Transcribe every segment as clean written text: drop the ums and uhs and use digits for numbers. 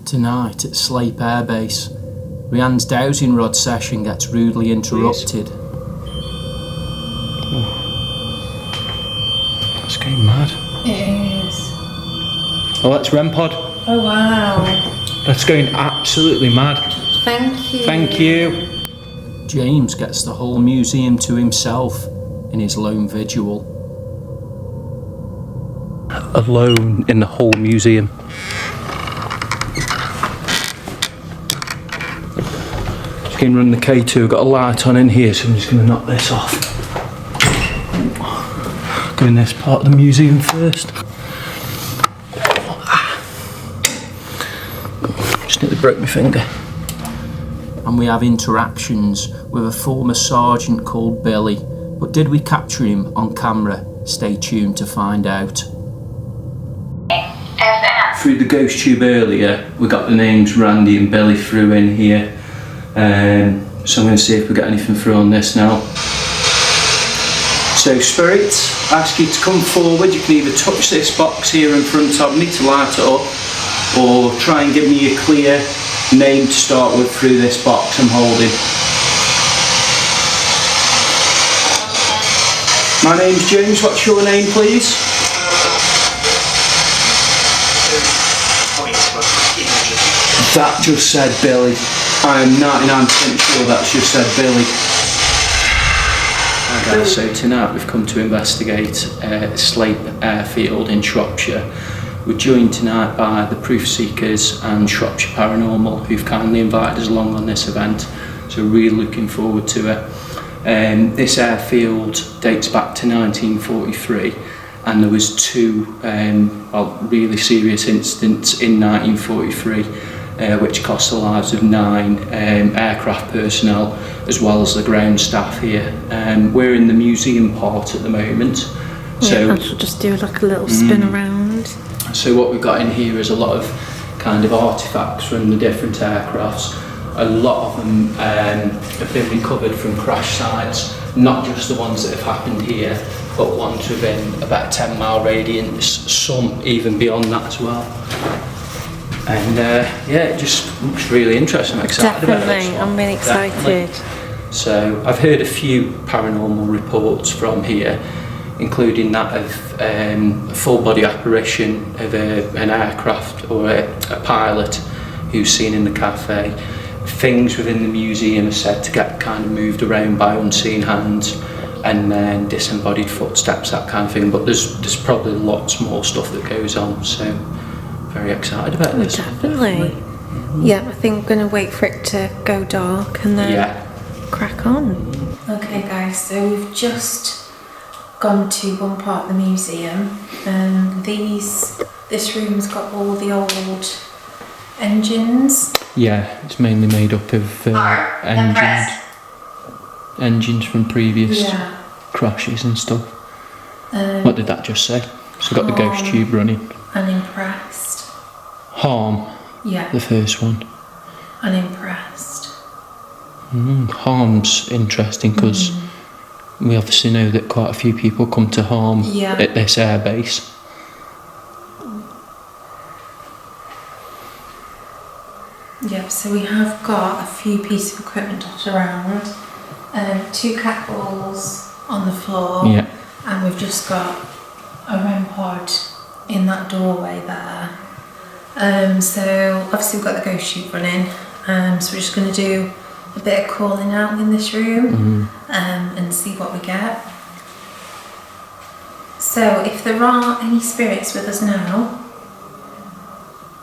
Tonight at Sleap Air Base, Rhiann's dowsing rod session gets rudely interrupted. That's going mad. It is. Oh, that's REM pod. Oh wow. That's going absolutely mad. Thank you. Thank you. James gets the whole museum to himself in his lone vigil. Alone in the whole museum. Just going to run the K2. Got a light on in here, so I'm just going to knock this off. Go in this part of the museum first. Just nearly broke my finger. And we have interactions with a former sergeant called Billy. But did we capture him on camera? Stay tuned to find out. Through the ghost tube earlier, we got the names Randy and Billy through in here. So I'm going to see if we get anything through on this now. So spirits, I ask you to come forward. You can either touch this box here in front of me to light it up, or try and give me a clear name to start with through this box I'm holding. My name's James. What's your name, please? That just said Billy. I am 99% sure that's just said Billy. Hi guys, so tonight we've come to investigate Sleap Airfield in Shropshire. We're joined tonight by the Proof Seekers and Shropshire Paranormal, who've kindly invited us along on this event, so really looking forward to it. This airfield dates back to 1943, and there was two really serious incidents in 1943, which cost the lives of 9 aircraft personnel, as well as the ground staff here. We're in the museum part at the moment. So yeah, I should just do like a little spin around. So what we've got in here is a lot of kind of artefacts from the different aircrafts. A lot of them have been recovered from crash sites, not just the ones that have happened here, but ones within about a 10-mile radius, some even beyond that as well. And yeah, it just looks really interesting. I'm excited about this one. I'm really excited. Definitely. So I've heard a few paranormal reports from here, including that of a full body apparition of an aircraft or a pilot who's seen in the cafe. Things within the museum are said to get kind of moved around by unseen hands, and then disembodied footsteps, that kind of thing. But there's probably lots more stuff that goes on, so very excited about this. Definitely. Yeah, I think we're going to wait for it to go dark and then crack on. Okay guys, so we've just gone to one part of the museum, and this room's got all the old engines. Yeah, it's mainly made up of engines from previous crashes and stuff. What did that just say? So we've got the ghost tube running. Unimpressed. Harm. Yeah. The first one. Unimpressed. Harm's interesting because we obviously know that quite a few people come to harm at this airbase. Yep, so we have got a few pieces of equipment dotted around, 2 cat balls on the floor, and we've just got a REM pod in that doorway there. So obviously we've got the ghost tube running, so we're just going to do a bit of calling out in this room and see what we get. So if there are any spirits with us now,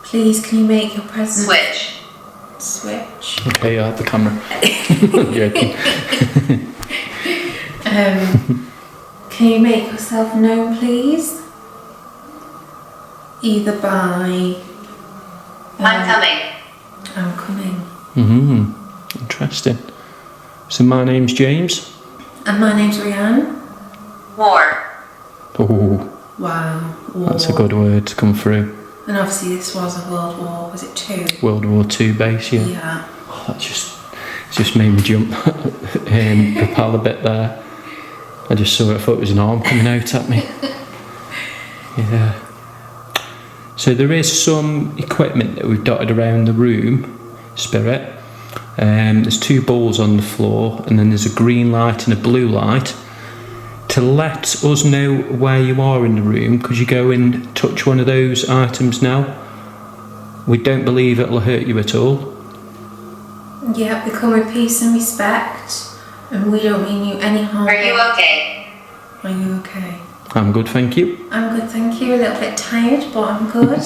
please can you make your presence... Switch. Okay, I have the camera. Can you make yourself known, please? Either by... I'm coming. Interesting. So my name's James. And my name's Rhiann. War. Oh. Wow. War. That's a good word to come through. And obviously this was a World War, was it 2? World War II base, Yeah. Oh, that just made me jump propel a bit there. I just saw it, I thought it was an arm coming out at me. Yeah. So there is some equipment that we've dotted around the room, Spirit. There's 2 balls on the floor, and then there's a green light and a blue light. To let us know where you are in the room, could you go and touch one of those items now? We don't believe it'll hurt you at all. Yeah, we come with peace and respect, and we don't mean you any harm. Are you okay? Are you okay? I'm good, thank you. I'm good, thank you. A little bit tired, but I'm good.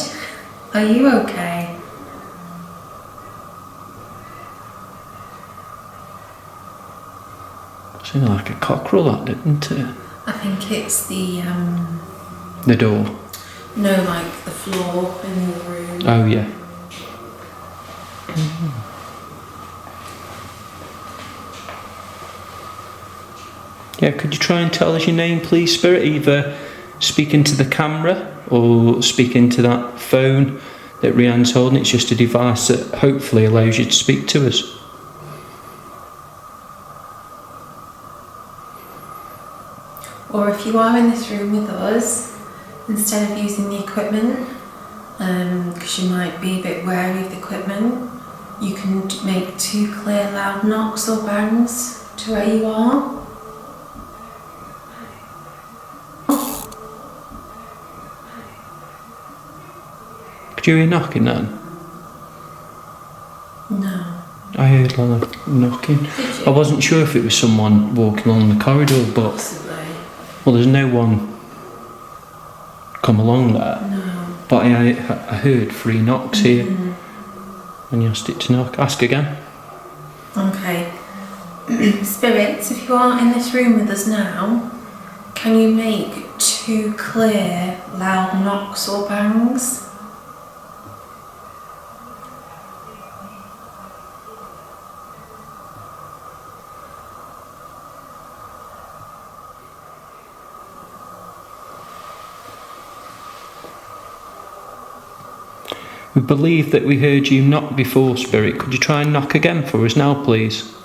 Are you okay? Seemed like a cockerel, that, didn't it? I think it's the door. no, like the floor in the room. Oh, yeah. Yeah, could you try and tell us your name, please, Spirit? Either speak into the camera or speak into that phone that Rianne's holding. It's just a device that hopefully allows you to speak to us. Or if you are in this room with us, instead of using the equipment, because you might be a bit wary of the equipment, you can make 2 clear loud knocks or bangs to where you are. Could you hear knocking then? No. I heard a lot of knocking. Did you? I wasn't sure if it was someone walking along the corridor, but... Possibly. Well, there's no one come along there. No. But I heard 3 knocks here. When you asked it to knock. Ask again. Okay. Spirits, if you are in this room with us now, can you make 2 clear, loud knocks or bangs? We believe that we heard you knock before, Spirit. Could you try and knock again for us now, please?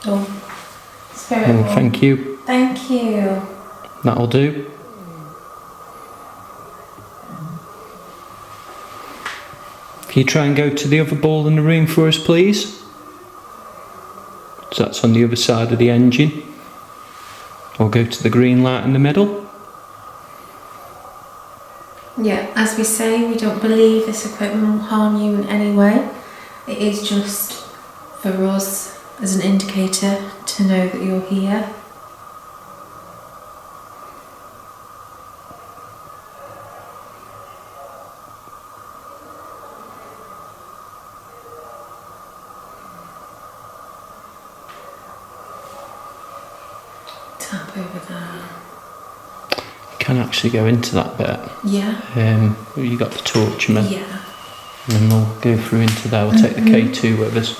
Oh, Spirit. Oh, one. thank you. Thank you. That'll do. Can you try and go to the other ball in the room for us, please? So that's on the other side of the engine. Or go to the green light in the middle. Yeah, as we say, we don't believe this equipment will harm you in any way. It is just for us as an indicator to know that you're here. Tap over there. Can actually go into that bit. Yeah. You got the torch, man. Yeah. And then we'll go through into there. We'll take the K2 with us.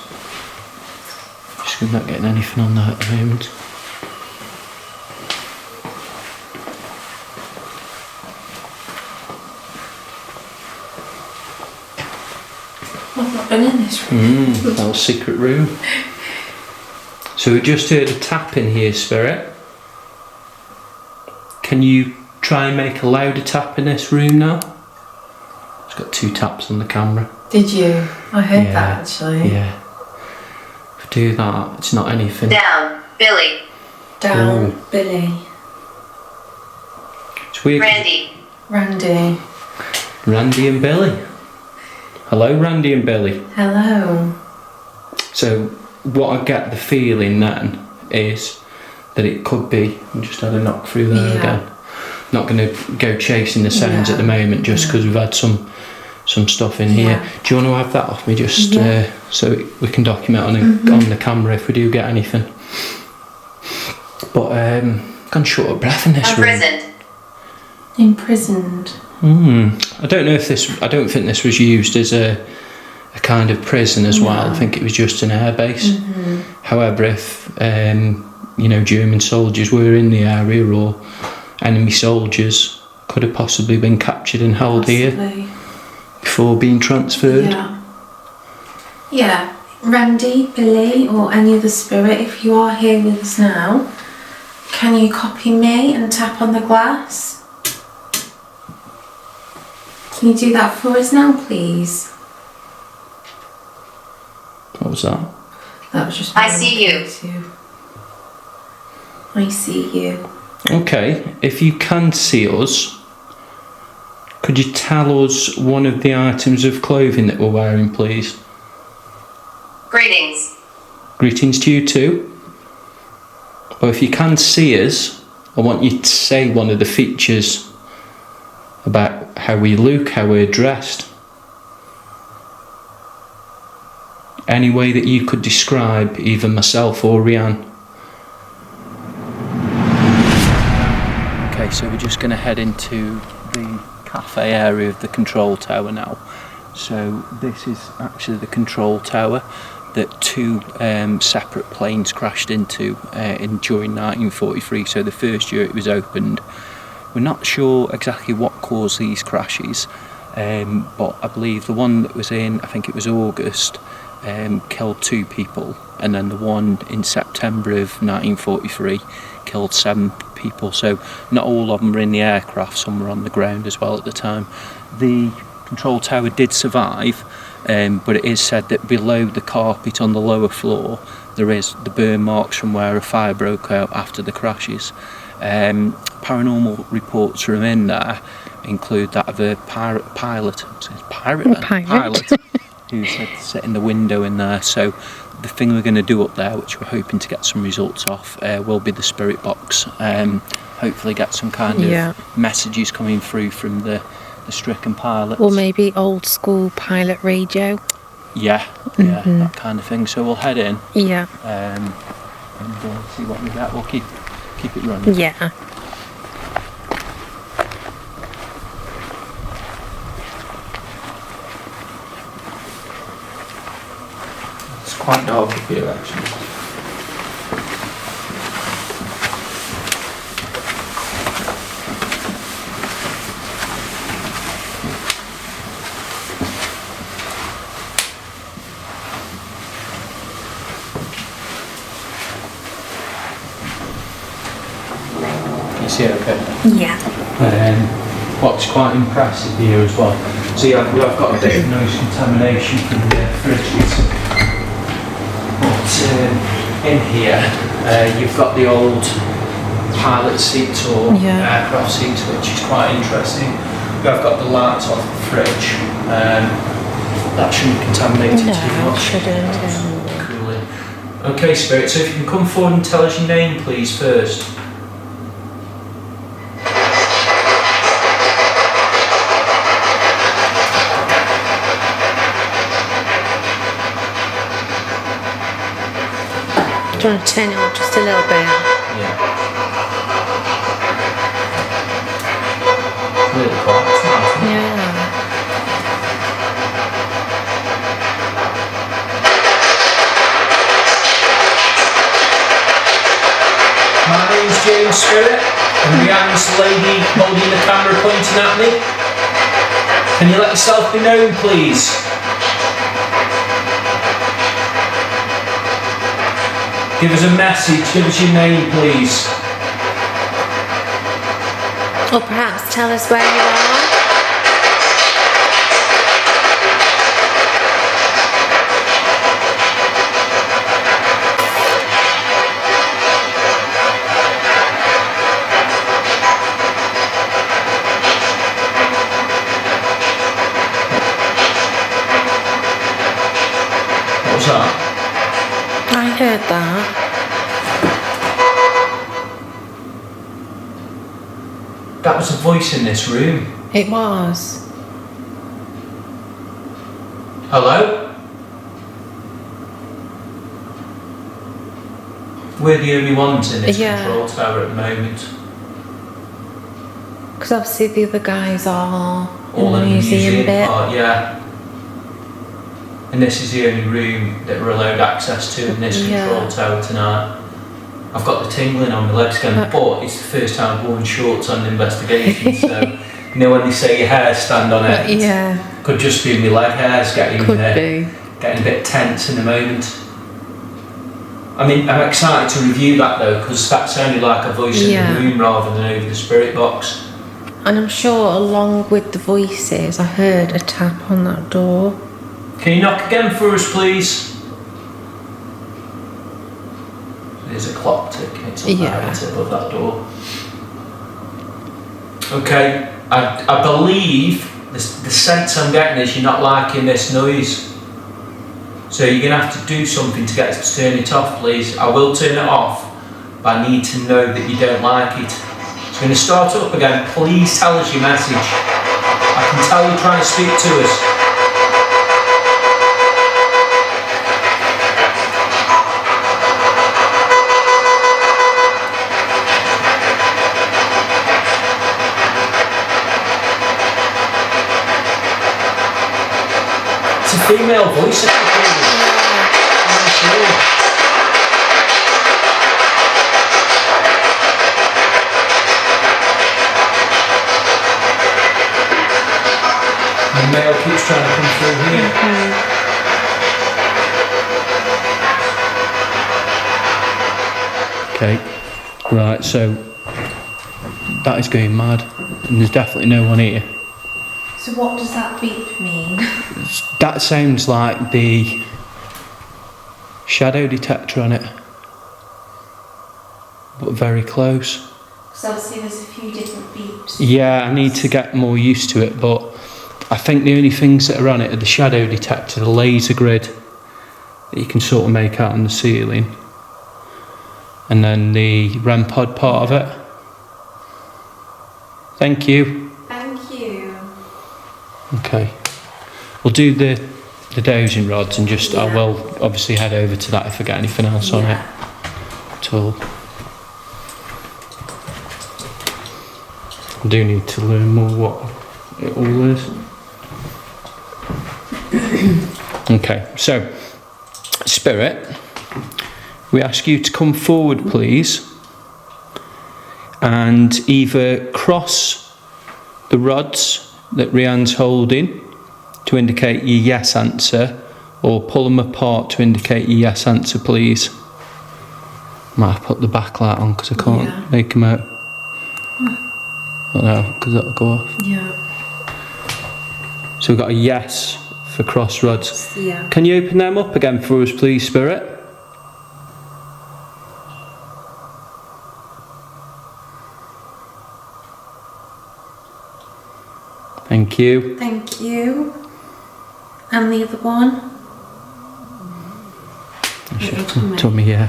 Just not getting anything on that at the moment. I've not been in this room. That was secret room. So we just heard a tap in here, Spirit. Can you try and make a louder tap in this room now? It's got 2 taps on the camera. Did you? I heard that actually. Yeah. If I do that, it's not anything. Down, Billy. Down, Billy. It's weird. Randy. Randy. Randy and Billy. Hello, Randy and Billy. Hello. So what I get the feeling then is that it could be, I just had a knock through there again. Not going to go chasing the sounds at the moment just because we've had some stuff in here. Do you want to have that off me just so we can document on the camera if we do get anything? But I'm gone short of breath in this room. Imprisoned. I don't know if I don't think this was used as a kind of prison as well. I think it was just an airbase. However, if German soldiers were in the area or enemy soldiers, could have possibly been captured and held here before being transferred. Yeah. Randy, Billy, or any other spirit, if you are here with us now, can you copy me and tap on the glass? Can you do that for us now, please? What was that? That was just. I see you. I see you. Okay, if you can see us, could you tell us one of the items of clothing that we're wearing, please? Greetings. Greetings to you too. Or if you can see us, I want you to say one of the features about how we look, how we're dressed. Any way that you could describe either myself or Rianne. Okay, so we're just going to head into the cafe area of the control tower now. So this is actually the control tower that two separate planes crashed into during 1943, so the first year it was opened. We're not sure exactly what caused these crashes, but I believe the one that was in, I think it was August, killed 2 people, and then the one in September of 1943 killed 7 people, so not all of them were in the aircraft, some were on the ground as well at the time. The control tower did survive, but it is said that below the carpet on the lower floor there is the burn marks from where a fire broke out after the crashes. Paranormal reports from in there include that of a pilot who said to sit in the window in there. So the thing we're going to do up there, which we're hoping to get some results off, will be the spirit box. Hopefully get some kind of messages coming through from the stricken pilots. Or maybe old school pilot radio. Yeah, that kind of thing. So we'll head in. Yeah. And see what we get. We'll keep it running. Yeah. It's quite dark up here actually. You see it okay? Yeah. What's quite impressive here as well. So yeah, I've got a bit of noise contamination from the fridges. But in here, you've got the old pilot seats or aircraft seats, which is quite interesting. I've got the lights off the fridge. That shouldn't contaminate it too much. Shouldn't. Cooling. Okay, Spirit, so if you can come forward and tell us your name, please, first. Do you want to turn it up just a little bit? Yeah. Really quiet, it's nice. Yeah. My name's James Spirit, and Rianne's the lady holding the camera pointing at me. Can you let yourself be known, please? Give us a message, give us your name, please. Or perhaps tell us where you are. What was that? I heard that. That was a voice in this room. It was. Hello? We're the only ones in this control tower at the moment. Because obviously the other guys are All in the museum bit. part, yeah. And this is the only room that we're allowed access to in this control tower tonight. I've got the tingling on my legs again, but it's the first time I've worn shorts on an investigation, so you know when they say your hair stand on end? Yeah. Could just be my leg hairs getting Could a bit tense in a moment. I mean, I'm excited to review that though, because that sounded like a voice in the room rather than over the spirit box. And I'm sure along with the voices, I heard a tap on that door. Can you knock again for us, please? There's a clock ticking. It's up there, it's above that door. Okay, I believe the sense I'm getting is you're not liking this noise. So you're going to have to do something to get us to turn it off, please. I will turn it off, but I need to know that you don't like it. It's going to start up again. Please tell us your message. I can tell you're trying to speak to us. It's a female voice. The male keeps trying to come through here. Okay, right, so that is going mad, and there's definitely no one here. So what does that beep mean? That sounds like the shadow detector on it, but very close. So obviously there's a few different beeps. Yeah, I need to get more used to it, but I think the only things that are on it are the shadow detector, the laser grid that you can sort of make out on the ceiling, and then the REM pod part of it. Thank you. Thank you. Okay. We'll do the dowsing rods and just, I will obviously head over to that if I get anything else on it at all. I do need to learn more what it all is. Okay, so Spirit, we ask you to come forward, please, and either cross the rods that Rianne's holding to indicate your yes answer, or pull them apart to indicate your yes answer, please. Might have put the backlight on because I can't make them out. Oh no, because that'll go off. Yeah. So we've got a yes for cross rods. Yeah. Can you open them up again for us, please, Spirit? Thank you. Thank you. And the other one? Tummy, yeah.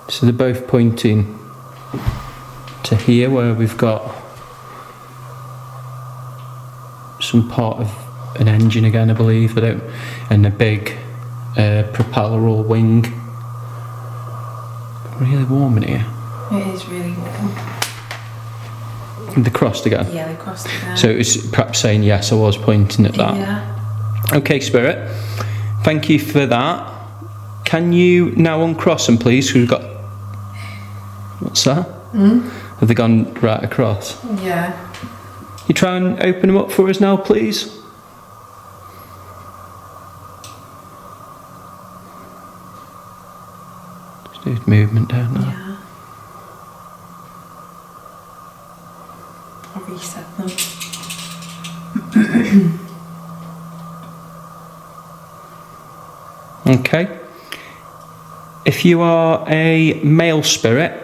So they're both pointing to here where we've got some part of an engine again, I believe, and a big propeller or wing. Really warm in here. It is really warm. They crossed again. Yeah, they crossed again. So it was perhaps saying yes, I was pointing at that. Yeah. Okay, Spirit. Thank you for that. Can you now uncross them, please? We've got. What's that? Have they gone right across? Yeah. You try and open them up for us now, please. Just do movement down there. Yeah. I'll reset them. Okay. If you are a male spirit,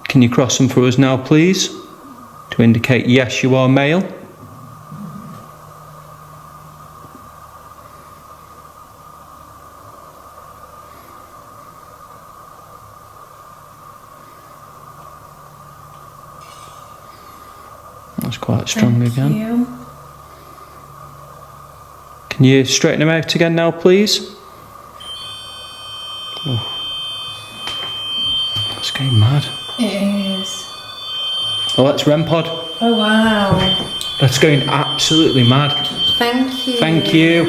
can you cross them for us now, please? To indicate yes, you are male. That's quite strong again. You. Can you straighten them out again now, please? Oh. That's going mad. It is. Oh, that's REM pod. Oh wow. That's going absolutely mad. Thank you. Thank you.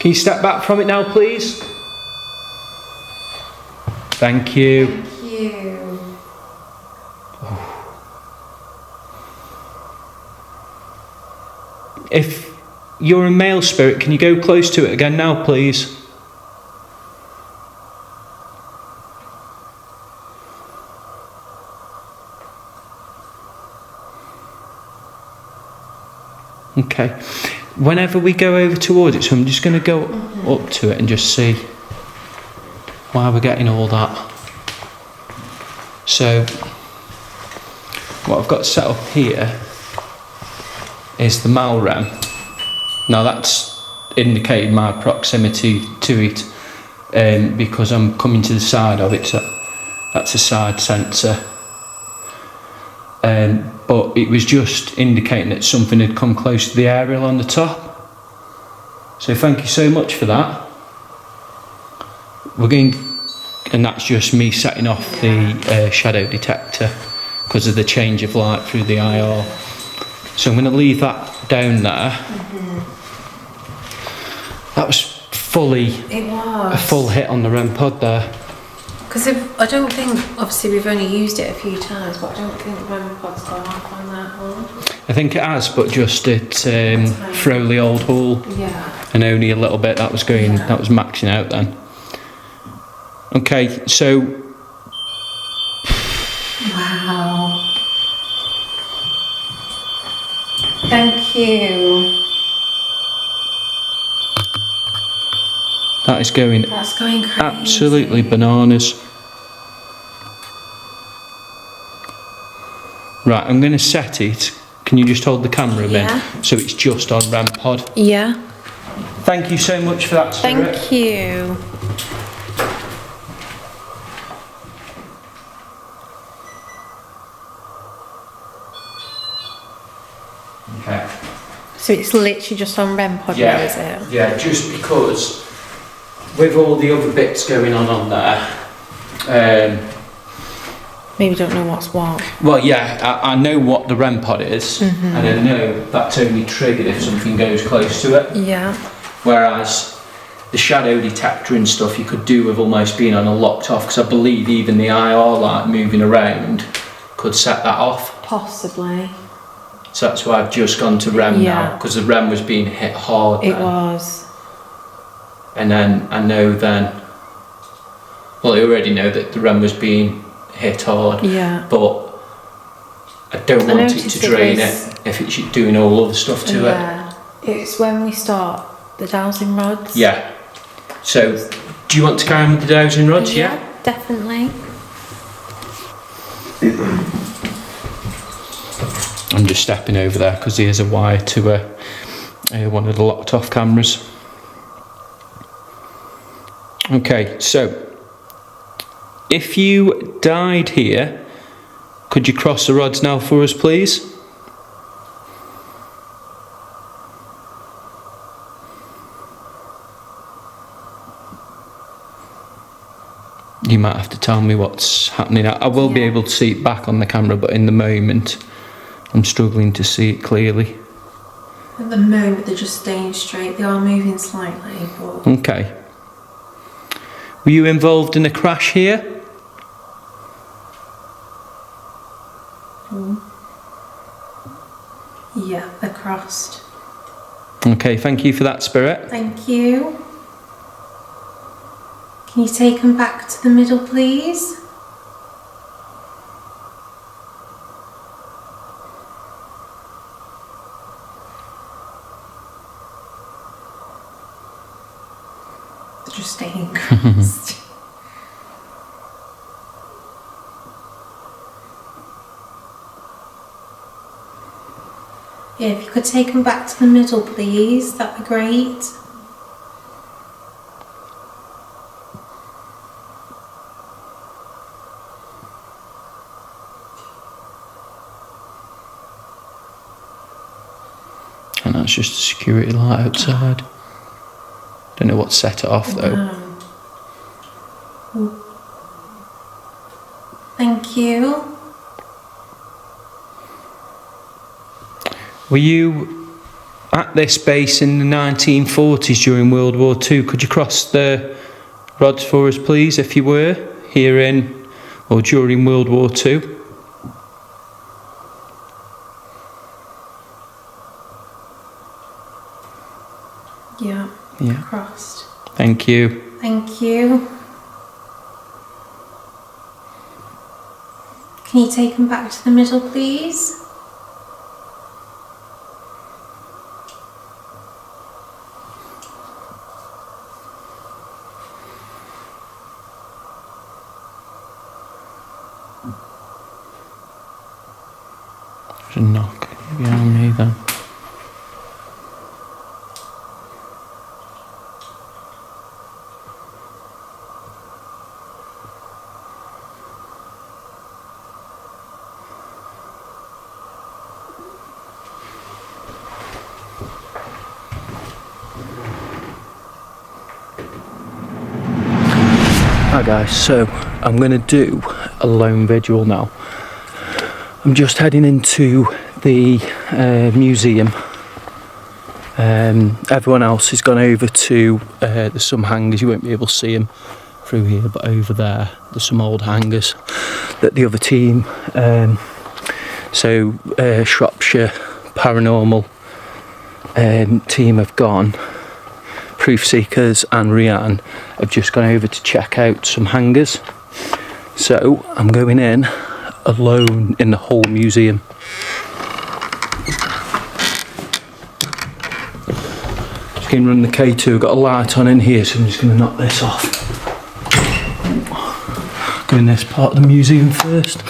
Can you step back from it now, please? Thank you. Thank you. If you're a male spirit, can you go close to it again now, please? Okay. Whenever we go over towards it, so I'm just going to go up to it and just see why we're getting all that. So, what I've got set up here is the Malrem. Now that's indicated my proximity to it because I'm coming to the side of it, so that's a side sensor. But it was just indicating that something had come close to the aerial on the top. So thank you so much for that. We're going, and that's just me setting off the shadow detector because of the change of light through the IR. So I'm going to leave that down there. That was fully a full hit on the REM pod there. Because I don't think, obviously we've only used it a few times, but I don't think the REM pod's gone off on that one. I think it has, but just at Froley Old Hall. Yeah. And only a little bit. That was going. That was maxing out then. Okay, so. Wow. Thank you. That is going. That's going crazy. Absolutely bananas. Right, I'm going to set it. Can you just hold the camera in? So it's just on REM pod. Yeah. Thank you so much for that, Spirit. Thank you. Okay. So it's literally just on REM pod now, is it? Yeah, just because with all the other bits going on there, Maybe don't know what's what. well, yeah, I know what the REM pod is, and I know that's only triggered if something goes close to it. Yeah. Whereas the shadow detector and stuff you could do with almost being on a locked off, because I believe even the IR light moving around could set that off. Possibly. So that's why I've just gone to REM now, because the REM was being hit hard. It was. And then I know then, well, I already know that the REM was being hit hard. Yeah. But I don't want it to drain it if it's doing all other stuff to it. Yeah. It's when we start the dowsing rods. Yeah. So, do you want to carry on with the dowsing rods? Yeah. Definitely. I'm just stepping over there because there's a wire to one of the locked off cameras. Okay, so if you died here, could you cross the rods now for us, please? You might have to tell me what's happening. I will be able to see it back on the camera, but in the moment I'm struggling to see it clearly. At the moment they're just staying straight. They are moving slightly, but... Okay. Were you involved in a crash here? Yeah, they're crossed. Okay, thank you for that, Spirit. Thank you. Can you take them back to the middle, please? They're just staying crossed. Yeah, if you could take them back to the middle, please, that'd be great. And that's just a security light outside. Don't know what set it off though. Wow. Thank you. Were you at this base in the 1940s during World War II? Could you cross the rods for us, please, if you were here in or during World War II? Yeah. Yeah. Crossed. Thank you. Thank you. Can you take them back to the middle, please? There's a knock behind me then. Hi guys, so I'm going to do a lone vigil now. I'm just heading into the museum. Everyone else has gone over to, there's some hangers, you won't be able to see them through here, but over there there's some old hangers that the other team, Shropshire Paranormal team have gone. Proof Seekers and Rianne have just gone over to check out some hangars. So I'm going in alone in the whole museum. Just going to run the K2, got a light on in here, so I'm just going to knock this off. Go in this part of the museum first.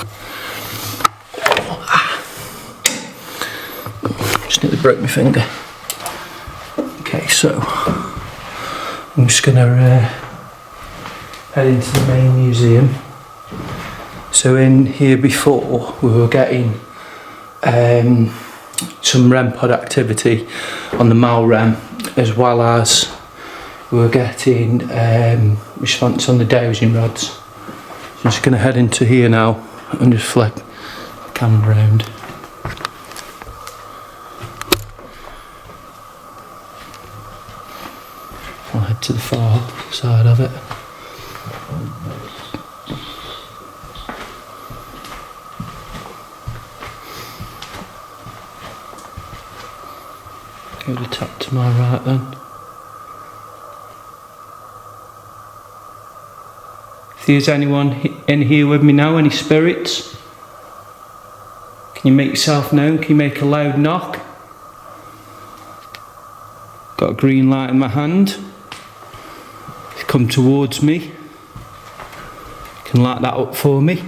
Just nearly broke my finger. Okay, so I'm just going to head into the main museum. So in here before we were getting some REM pod activity on the Mal REM, as well as we were getting response on the dowsing rods. So I'm just going to head into here now and just flip the camera around. I'll head to the far side of it. Go to tap to my right then. If there's anyone in here with me now, any spirits, can you make yourself known? Can you make a loud knock? Got a green light in my hand. Come towards me. You can light that up for me.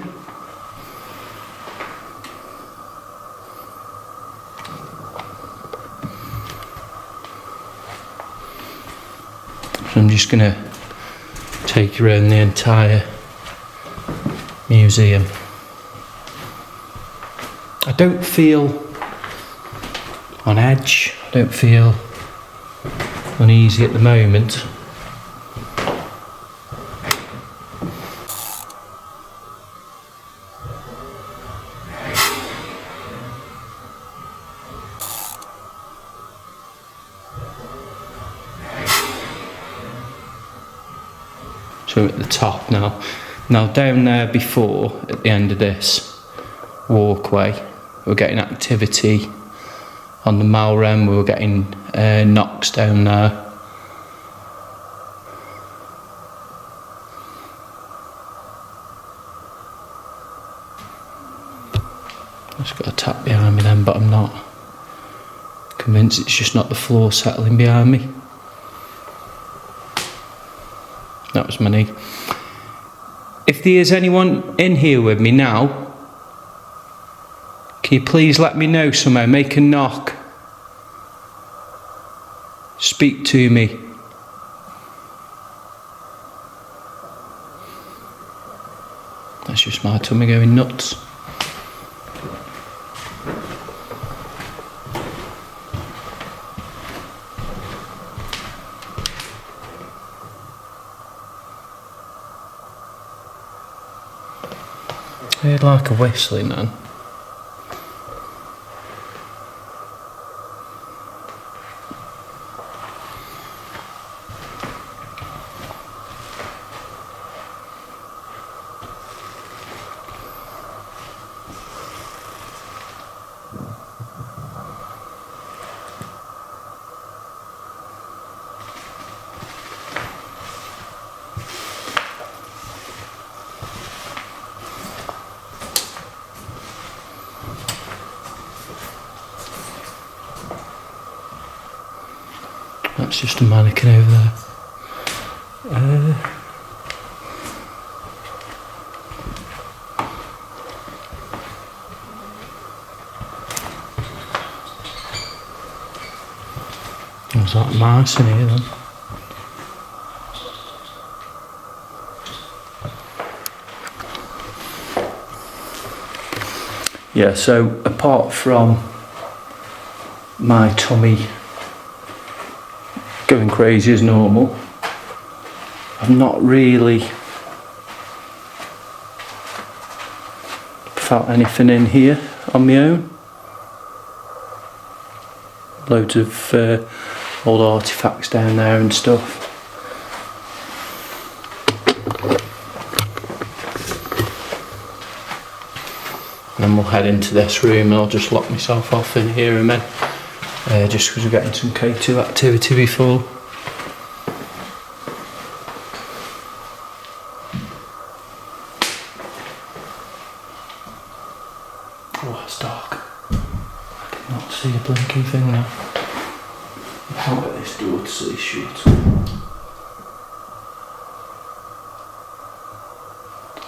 So I'm just going to take you around the entire museum. I don't feel on edge. I don't feel uneasy at the moment. So we're at the top now. Now down there before, at the end of this walkway, we're getting activity on the Mal REM, we were getting knocks down there. Just got a tap behind me then, but I'm not convinced it's just not the floor settling behind me. That was my knee. If there is anyone in here with me now, can you please let me know somehow? Make a knock. Speak to me. That's just my tummy going nuts. I heard like a whistling then. That's just a mannequin over there. Smells like mice in here then. Yeah, so apart from my tummy going crazy as normal, I've not really felt anything in here on my own. Loads of old artifacts down there and stuff. And then we'll head into this room and I'll just lock myself off in here and then just because we're getting some K2 activity before. Oh, it's dark. I did not see a blinking thing now. I can't get this door to see shut.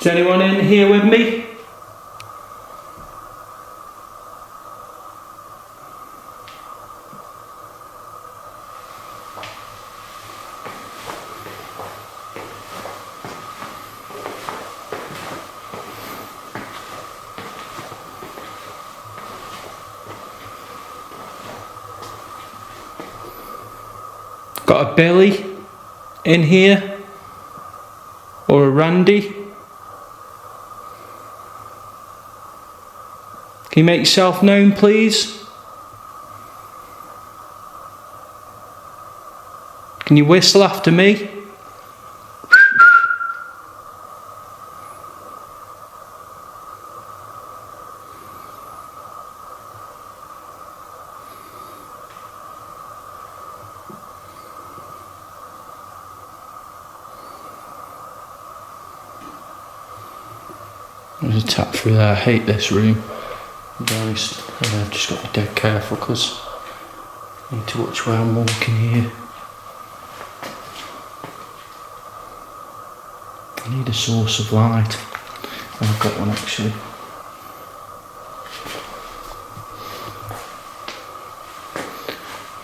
Is anyone in here with me? Got a Billy in here? Or a Randy? Can you make yourself known, please? Can you whistle after me? There's a tap through there. I hate this room. To be honest, I've just got to be dead careful because I need to watch where I'm walking here. I need a source of light. I've got one actually.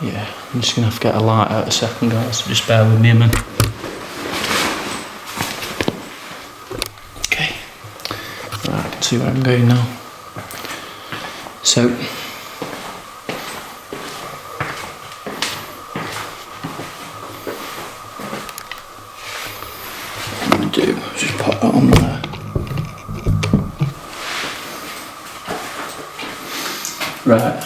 Yeah, I'm just going to have to get a light out a second, guys, so just bear with me a minute. Okay, right, I can see where I'm going now. So, what I'm going to do is just put that on there. Right.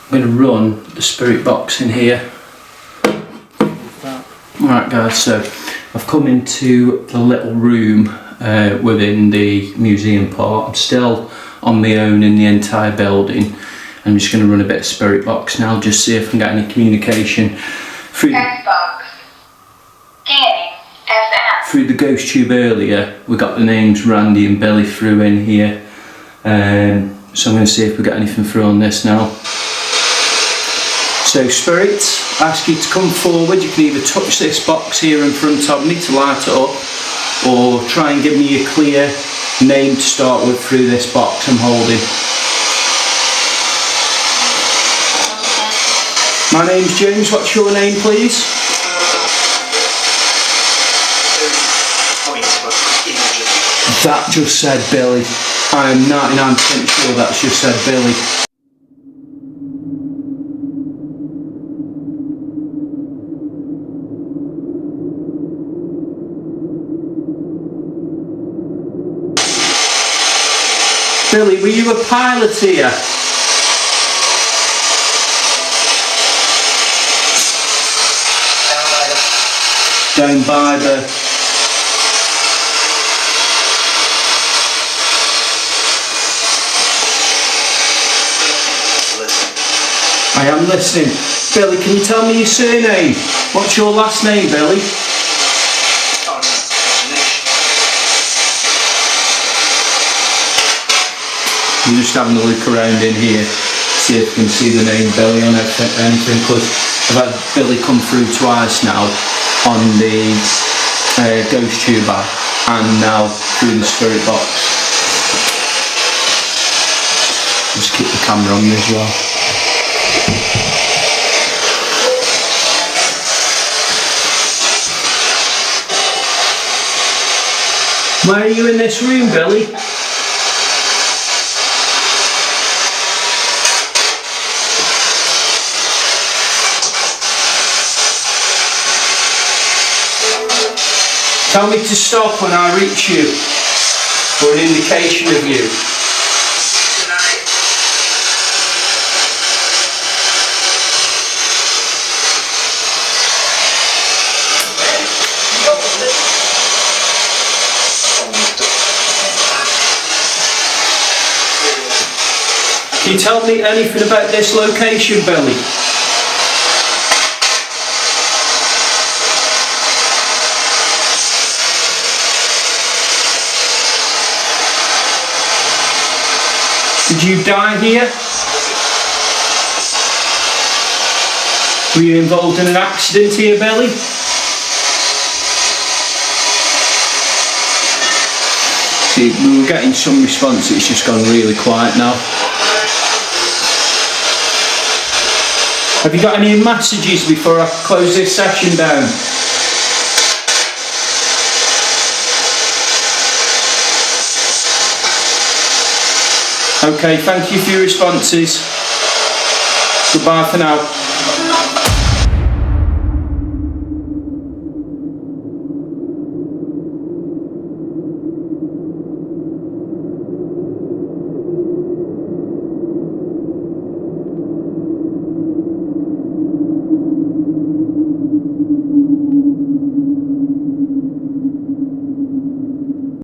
I'm going to run the spirit box in here. Alright guys, so I've come into the little room within the museum part. I'm still on my own in the entire building. I'm just going to run a bit of spirit box now, just see if I can get any communication through through the ghost tube earlier. We got the names Randy and Billy through in here. So I'm going to see if we get anything through on this now. So spirits, I ask you to come forward. You can either touch this box here in front of me to light it up, or try and give me a clear name to start with through this box I'm holding. My name's James, what's your name please? That just said Billy. I am 99% sure that's just said Billy. Billy, were you a pilot here? Down by the... I am listening. Billy, can you tell me your surname? What's your last name, Billy? I'm just having a look around in here, see if you can see the name Billy on anything, because I've had Billy come through twice now on the ghost tube bag and now through the spirit box. Just keep the camera on me as well. Why are you in this room, Billy? Tell me to stop when I reach you, for an indication of you. Can you tell me anything about this location, Billy? Did you die here? Were you involved in an accident here, Billy? See, we were getting some response, it's just gone really quiet now. Have you got any messages before I close this session down? Okay, thank you for your responses. Goodbye for now.